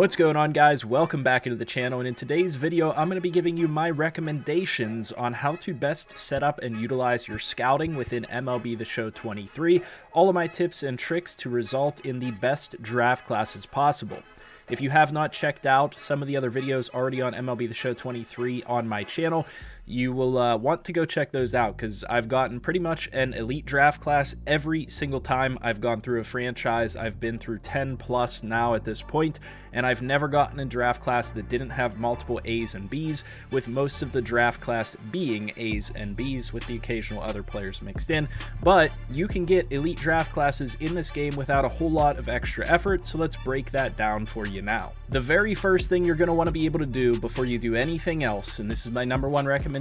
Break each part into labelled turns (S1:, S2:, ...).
S1: What's going on, guys? Welcome back into the channel, and in today's video I'm going to be giving you my recommendations on how to best set up and utilize your scouting within MLB The Show 23, all of my tips and tricks to result in the best draft classes possible. If you have not checked out some of the other videos already on MLB The Show 23 on my channel, you will want to go check those out, because I've gotten pretty much an elite draft class every single time I've gone through a franchise. I've been through 10 plus now at this point, and I've never gotten a draft class that didn't have multiple A's and B's, with most of the draft class being A's and B's with the occasional other players mixed in. But you can get elite draft classes in this game without a whole lot of extra effort, so let's break that down for you now. The very first thing you're going to want to be able to do before you do anything else, and this is my #1 recommendation,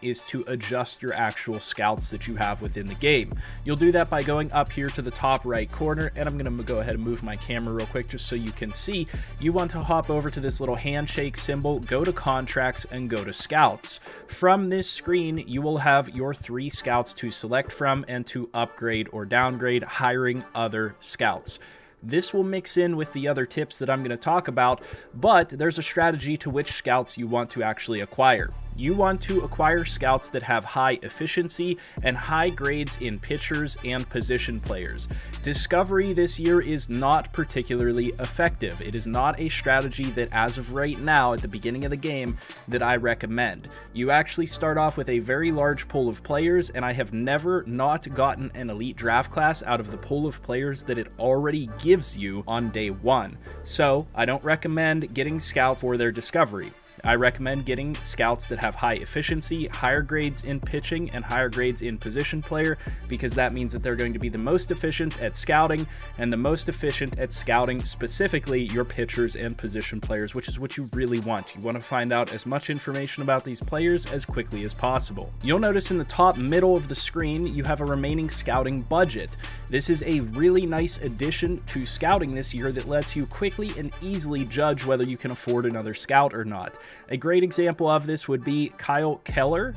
S1: is to adjust your actual scouts that you have within the game. You'll do that by going up here to the top right corner, and I'm going to go ahead and move my camera real quick just so you can see. You want to hop over to this little handshake symbol, go to contracts, and go to scouts. From this screen, you will have your 3 scouts to select from and to upgrade or downgrade, hiring other scouts. This will mix in with the other tips that I'm going to talk about, but there's a strategy to which scouts you want to actually acquire. You want to acquire scouts that have high efficiency and high grades in pitchers and position players. Discovery this year is not particularly effective. It is not a strategy that, as of right now, at the beginning of the game, that I recommend. You actually start off with a very large pool of players, and I have never not gotten an elite draft class out of the pool of players that it already gives you on day 1. So I don't recommend getting scouts for their discovery. I recommend getting scouts that have high efficiency, higher grades in pitching, and higher grades in position player, because that means that they're going to be the most efficient at scouting, and the most efficient at scouting specifically your pitchers and position players, which is what you really want. You want to find out as much information about these players as quickly as possible. You'll notice in the top middle of the screen you have a remaining scouting budget. This is a really nice addition to scouting this year that lets you quickly and easily judge whether you can afford another scout or not. A great example of this would be Kyle Kohler,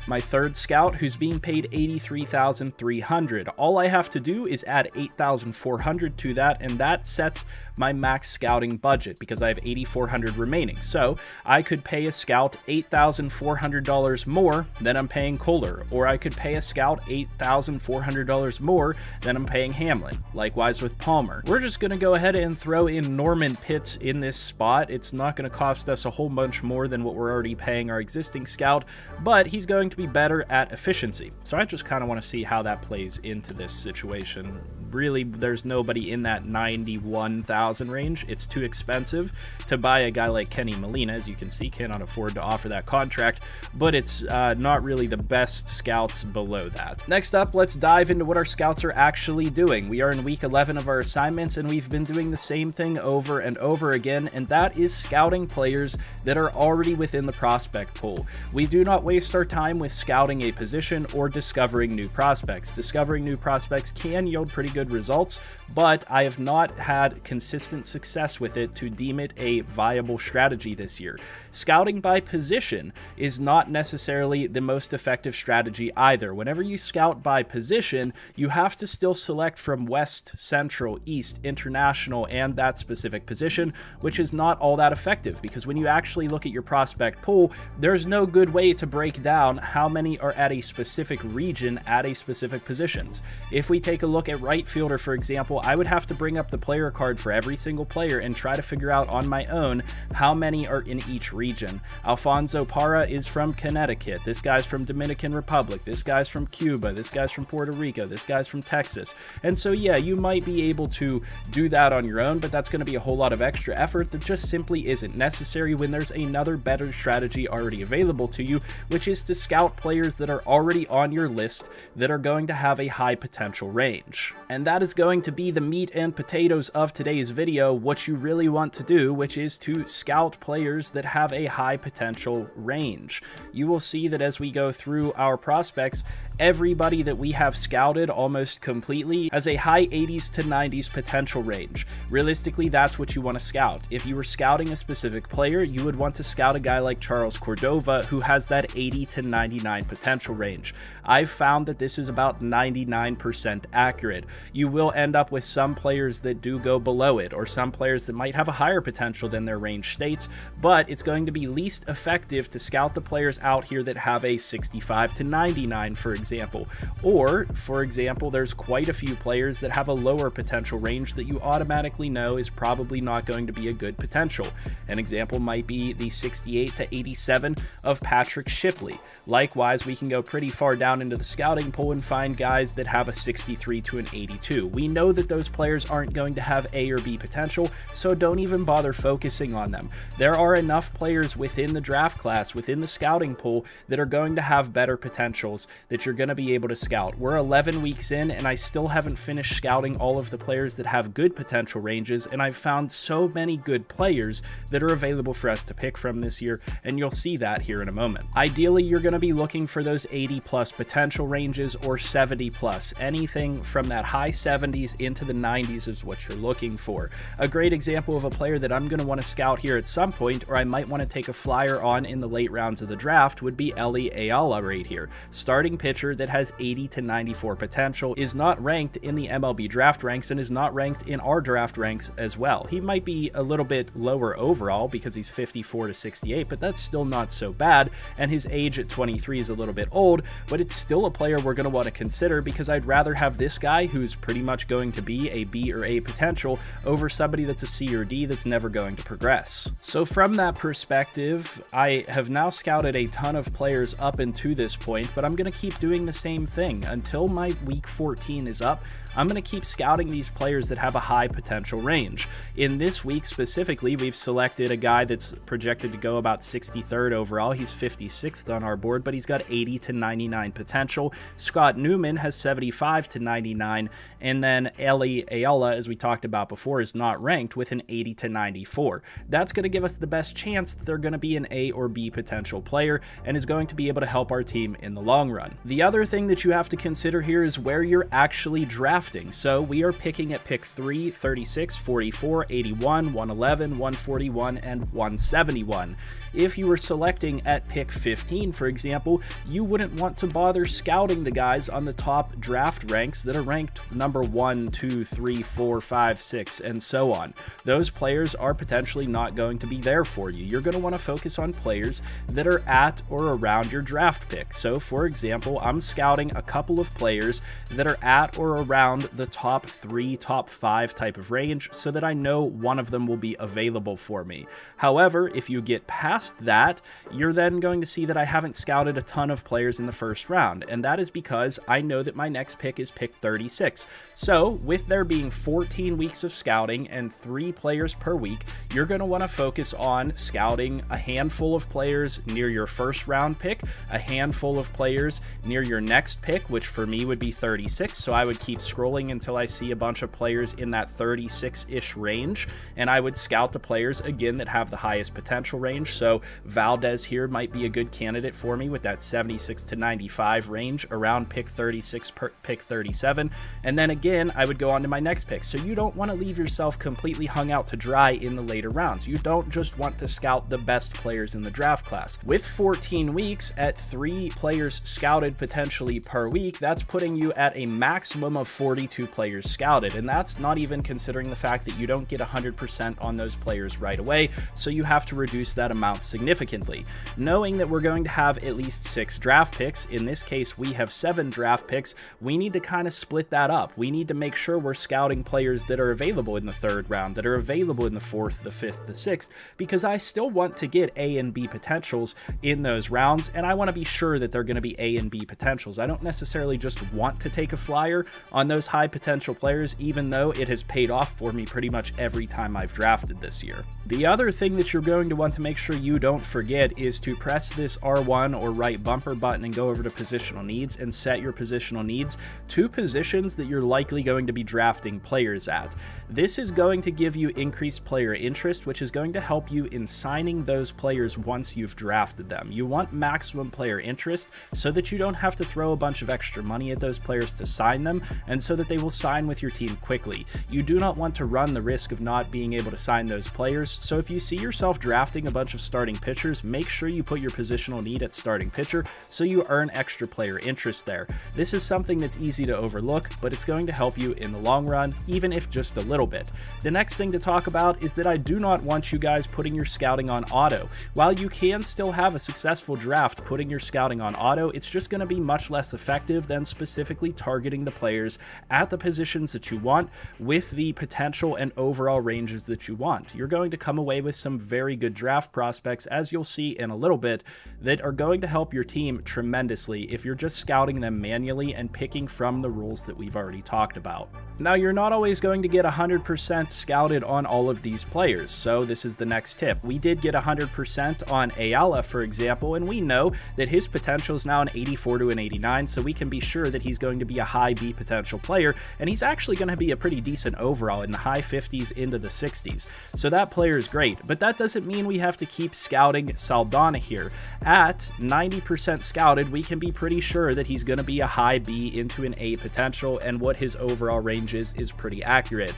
S1: my 3rd scout, who's being paid $83,300. All I have to do is add $8,400 to that, and that sets my max scouting budget, because I have $8,400 remaining. So I could pay a scout $8,400 more than I'm paying Kohler, or I could pay a scout $8,400 more than I'm paying Hamlin. Likewise with Palmer. We're just going to go ahead and throw in Norman Pitts in this spot. It's not going to cost us a whole bunch more than what we're already paying our existing scout, but he's going to be better at efficiency. So I just kind of want to see how that plays into this situation. Really, there's nobody in that 91,000 range. It's too expensive to buy a guy like Kenny Molina. As you can see, cannot afford to offer that contract, but it's not really the best scouts below that. Next up, let's dive into what our scouts are actually doing. We are in week 11 of our assignments, and we've been doing the same thing over and over again, and that is scouting players that are already within the prospect pool. We do not waste our time with scouting a position or discovering new prospects. Discovering new prospects can yield pretty good results, but I have not had consistent success with it to deem it a viable strategy this year. Scouting by position is not necessarily the most effective strategy either. Whenever you scout by position, you have to still select from West, Central, East, International, and that specific position, which is not all that effective, because when you actually look at your prospect pool, there's no good way to break down how many are at a specific region at a specific positions. If we take a look at right fielder, for example, I would have to bring up the player card for every single player and try to figure out on my own how many are in each region. Alfonso Parra is from Connecticut. This guy's from Dominican Republic. This guy's from Cuba. This guy's from Puerto Rico. This guy's from Texas. And so, yeah, you might be able to do that on your own, but that's going to be a whole lot of extra effort that just simply isn't necessary when there's another better strategy already available to you, which is to scout players that are already on your list that are going to have a high potential range. And that is going to be the meat and potatoes of today's video, what you really want to do, which is to scout players that have a high potential range. You will see that as we go through our prospects, everybody that we have scouted almost completely has a high 80s to 90s potential range. Realistically, that's what you want to scout. If you were scouting a specific player, you would want to scout a guy like Charles Cordova, who has that 80 to 99 potential range. I've found that this is about 99% accurate. You will end up with some players that do go below it, or some players that might have a higher potential than their range states, but it's going to be least effective to scout the players out here that have a 65 to 99, for example. Or, for example, there's quite a few players that have a lower potential range that you automatically know is probably not going to be a good potential. An example might be the 68 to 87 of Patrick Shipley. Likewise, we can go pretty far down into the scouting pool and find guys that have a 63 to an 82. We know that those players aren't going to have A or B potential, so don't even bother focusing on them. There are enough players within the draft class, within the scouting pool, that are going to have better potentials that you're going to be able to scout. We're 11 weeks in, and I still haven't finished scouting all of the players that have good potential ranges, and I've found so many good players that are available for us to pick from this year, and you'll see that here in a moment. Ideally, you're going to be looking for those 80 plus potential ranges or 70 plus. Anything from that high 70s into the 90s is what you're looking for. A great example of a player that I'm going to want to scout here at some point, or I might want to take a flyer on in the late rounds of the draft, would be Eli Ayala right here. Starting pitcher that has 80 to 94 potential, is not ranked in the MLB draft ranks and is not ranked in our draft ranks as well. He might be a little bit lower overall because he's 54 to 68, but that's still not so bad, and his age at 23 is a little bit old, but it's still a player we're going to want to consider because I'd rather have this guy who's pretty much going to be a B or A potential over somebody that's a C or D that's never going to progress. So from that perspective, I have now scouted a ton of players up until this point, but I'm going to keep doing the same thing until my week 14 is up. I'm going to keep scouting these players that have a high potential range. In this week specifically, we've selected a guy that's projected to go about 63rd overall. He's 56th on our board, but he's got 80 to 99 potential. Scott Newman has 75 to 99, and then Eli Ayala, as we talked about before, is not ranked with an 80 to 94. That's going to give us the best chance that they're going to be an A or B potential player and is going to be able to help our team in the long run. The other thing that you have to consider here is where you're actually drafting. So we are picking at pick 3, 36, 44, 81, 111, 141, and 171. If you were selecting at pick 15, for example, you wouldn't want to bother scouting the guys on the top draft ranks that are ranked number 1, 2, 3, 4, 5, 6, and so on. Those players are potentially not going to be there for you. You're going to want to focus on players that are at or around your draft pick. So, for example, I'm scouting a couple of players that are at or around the top 3, top 5 type of range so that I know one of them will be available for me. However, if you get past that, you're then going to see that I haven't scouted a ton of players in the first round, and that is because I know that my next pick is pick 36. So with there being 14 weeks of scouting and 3 players per week, you're going to want to focus on scouting a handful of players near your first round pick, a handful of players near your next pick, which for me would be 36, so I would keep scrolling until I see a bunch of players in that 36-ish range, and I would scout the players again that have the highest potential range. So Valdez here might be a good candidate for me with that 76 to 95 range around pick 36, pick 37. And then again, I would go on to my next pick. So you don't want to leave yourself completely hung out to dry in the later rounds. You don't just want to scout the best players in the draft class. With 14 weeks at 3 players scouted potentially per week, that's putting you at a maximum of 42 players scouted. And that's not even considering the fact that you don't get 100% on those players right away. So you have to reduce that amount significantly. Knowing that we're going to have at least 6 draft picks, in this case we have 7 draft picks, we need to kind of split that up. We need to make sure we're scouting players that are available in the 3rd round, that are available in the 4th, the 5th, the 6th, because I still want to get A and B potentials in those rounds, and I want to be sure that they're going to be A and B potentials. I don't necessarily just want to take a flyer on those high potential players, even though it has paid off for me pretty much every time I've drafted this year. The other thing that you're going to want to make sure you don't forget is to press this R1 or right bumper button and go over to positional needs and set your positional needs to positions that you're likely going to be drafting players at. This is going to give you increased player interest, which is going to help you in signing those players once you've drafted them. You want maximum player interest so that you don't have have to throw a bunch of extra money at those players to sign them, and so that they will sign with your team quickly. You do not want to run the risk of not being able to sign those players, so if you see yourself drafting a bunch of starting pitchers, make sure you put your positional need at starting pitcher so you earn extra player interest there. This is something that's easy to overlook, but it's going to help you in the long run, even if just a little bit. The next thing to talk about is that I do not want you guys putting your scouting on auto. While you can still have a successful draft putting your scouting on auto, it's just going to be much less effective than specifically targeting the players at the positions that you want with the potential and overall ranges that you want. You're going to come away with some very good draft prospects, as you'll see in a little bit, that are going to help your team tremendously if you're just scouting them manually and picking from the rules that we've already talked about. Now, you're not always going to get 100% scouted on all of these players, so this is the next tip. We did get 100% on Ayala, for example, and we know that his potential is now an 84 to an 89, so we can be sure that he's going to be a high B potential player, and he's actually going to be a pretty decent overall in the high 50s into the 60s. So that player is great, but that doesn't mean we have to keep scouting Saldana here. At 90% scouted, we can be pretty sure that he's going to be a high B into an A potential, and what his overall range is pretty accurate.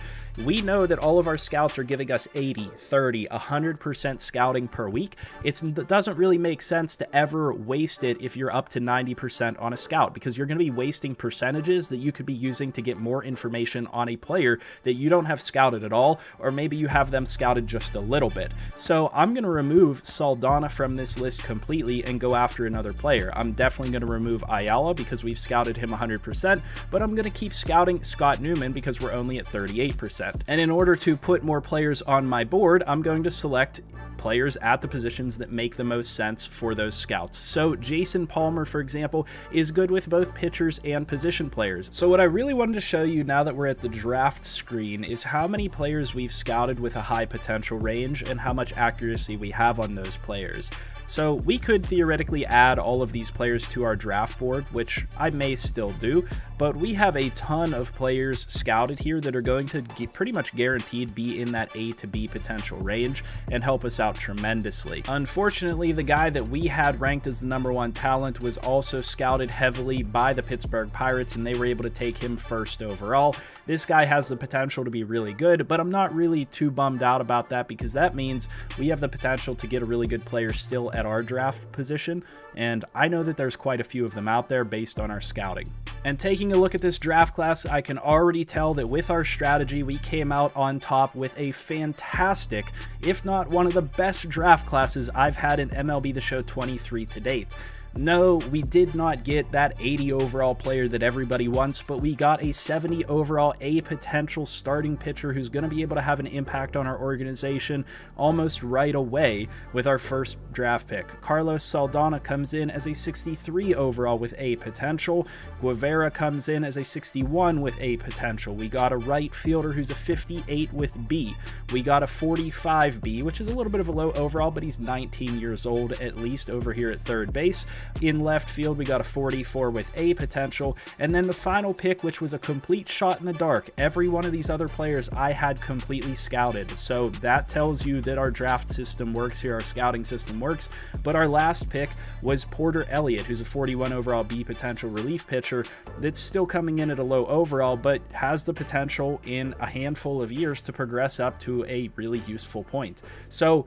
S1: We know that all of our scouts are giving us 80, 30, 100% scouting per week. It doesn't really make sense to ever waste it if you're up to 90% on a scout, because you're going to be wasting percentages that you could be using to get more information on a player that you don't have scouted at all, or maybe you have them scouted just a little bit. So I'm going to remove Saldana from this list completely and go after another player. I'm definitely going to remove Ayala because we've scouted him 100%, but I'm going to keep scouting Scott Newman because we're only at 38%. And in order to put more players on my board, I'm going to select players at the positions that make the most sense for those scouts. So Jason Palmer, for example, is good with both pitchers and position players. So what I really wanted to show you now that we're at the draft screen is how many players we've scouted with a high potential range and how much accuracy we have on those players. So we could theoretically add all of these players to our draft board, which I may still do, but we have a ton of players scouted here that are going to pretty much guaranteed be in that A to B potential range and help us out tremendously. Unfortunately, the guy that we had ranked as the #1 talent was also scouted heavily by the Pittsburgh Pirates, and they were able to take him first overall. This guy has the potential to be really good, but I'm not really too bummed out about that because that means we have the potential to get a really good player still at our draft position, and I know that there's quite a few of them out there based on our scouting. And taking a look at this draft class, I can already tell that with our strategy, we came out on top with a fantastic, if not one of the best draft classes I've had in MLB The Show 23 to date. No, we did not get that 80 overall player that everybody wants, but we got a 70 overall A potential starting pitcher who's going to be able to have an impact on our organization almost right away with our first draft pick. Carlos Saldana comes in as a 63 overall with A potential. Guevara comes in as a 61 with A potential. We got a right fielder who's a 58 with B. We got a 45 B, which is a little bit of a low overall, but he's 19 years old at least over here at third base. In left field, we got a 44 with A potential, and then the final pick, which was a complete shot in the dark. Every one of these other players I had completely scouted, so that tells you that our draft system works here, our scouting system works. But our last pick was Porter Elliott, who's a 41 overall B potential relief pitcher that's still coming in at a low overall, but has the potential in a handful of years to progress up to a really useful point. So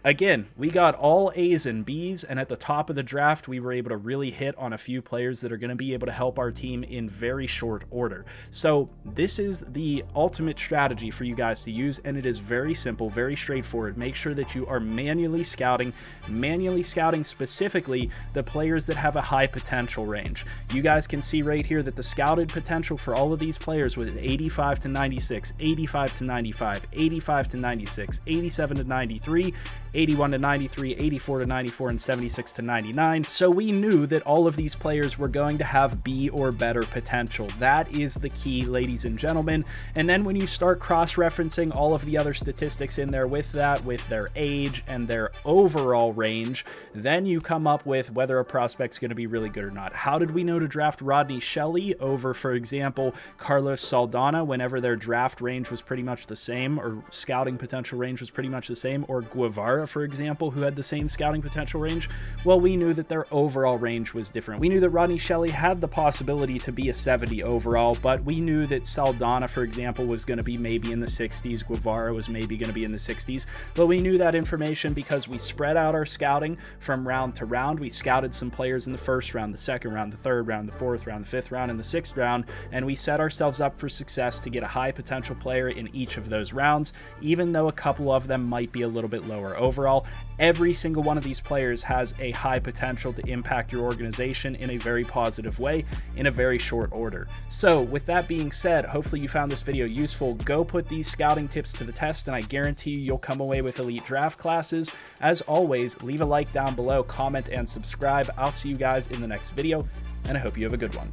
S1: again, we got all A's and B's, and at the top of the draft, we were able to really hit on a few players that are going to be able to help our team in very short order. So this is the ultimate strategy for you guys to use, and it is very simple, very straightforward. Make sure that you are manually scouting specifically the players that have a high potential range. You guys can see right here that the scouted potential for all of these players was 85 to 96, 85 to 95, 85 to 96, 87 to 93, 81 to 93, 84 to 94, and 76 to 99. So we knew that all of these players were going to have B or better potential. That is the key, ladies and gentlemen. And then when you start cross-referencing all of the other statistics in there with that, with their age and their overall range, then you come up with whether a prospect's going to be really good or not. How did we know to draft Rodney Shelley over, for example, Carlos Saldana whenever their draft range was pretty much the same, or scouting potential range was pretty much the same, or Guevara Guevara, for example, who had the same scouting potential range, well, we knew that their overall range was different. We knew that Rodney Shelley had the possibility to be a 70 overall, but we knew that Saldana, for example, was going to be maybe in the 60s. Guevara was maybe going to be in the 60s, but we knew that information because we spread out our scouting from round to round. We scouted some players in the first round, the second round, the third round, the fourth round, the fifth round, and the sixth round, and we set ourselves up for success to get a high potential player in each of those rounds, even though a couple of them might be a little bit lower overall. Every single one of these players has a high potential to impact your organization in a very positive way in a very short order. So with that being said, hopefully you found this video useful. Go put these scouting tips to the test, and I guarantee you'll come away with elite draft classes. As always, leave a like down below, comment, and subscribe. I'll see you guys in the next video, and I hope you have a good one.